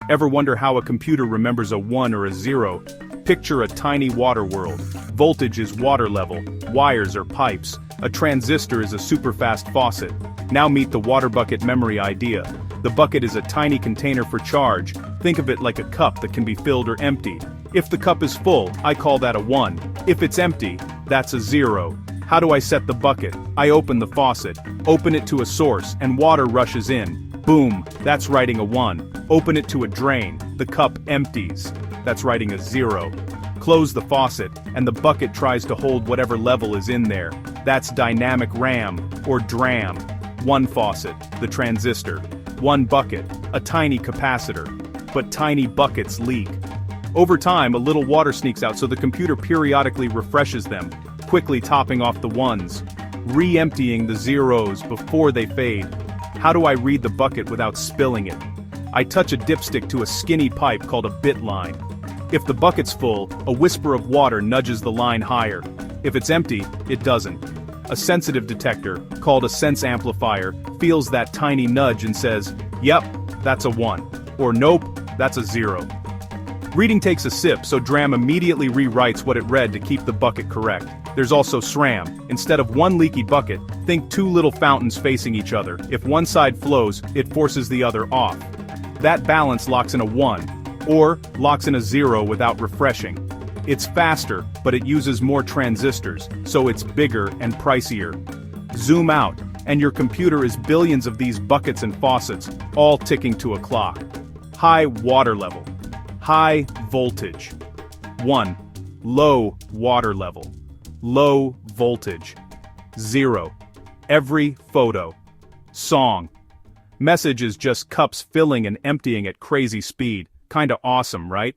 Ever wonder how a computer remembers a 1 or a 0? Picture a tiny water world. Voltage is water level, wires are pipes, a transistor is a superfast faucet. Now meet the water bucket memory idea. The bucket is a tiny container for charge. Think of it like a cup that can be filled or emptied. If the cup is full, I call that a 1. If it's empty, that's a 0. How do I set the bucket? I open the faucet, open it to a source, and water rushes in. Boom, that's writing a 1. Open it to a drain, the cup empties. That's writing a 0. Close the faucet, and the bucket tries to hold whatever level is in there. That's dynamic RAM, or DRAM. One faucet, the transistor. One bucket, a tiny capacitor. But tiny buckets leak. Over time, a little water sneaks out so the computer periodically refreshes them, quickly topping off the 1s, re-emptying the 0s before they fade. How do I read the bucket without spilling it? I touch a dipstick to a skinny pipe called a bit line. If the bucket's full, a whisper of water nudges the line higher. If it's empty, it doesn't. A sensitive detector, called a sense amplifier, feels that tiny nudge and says, "Yep, that's a 1. Or nope, that's a 0. Reading takes a sip, so DRAM immediately rewrites what it read to keep the bucket correct. There's also SRAM. Instead of one leaky bucket, think two little fountains facing each other. If one side flows, it forces the other off. That balance locks in a 1, or locks in a 0 without refreshing. It's faster, but it uses more transistors, so it's bigger and pricier. Zoom out, and your computer is billions of these buckets and faucets, all ticking to a clock. High water level. High voltage. 1. Low water level. Low voltage. 0. Every photo. Song. Message is just cups filling and emptying at crazy speed. Kinda awesome, right?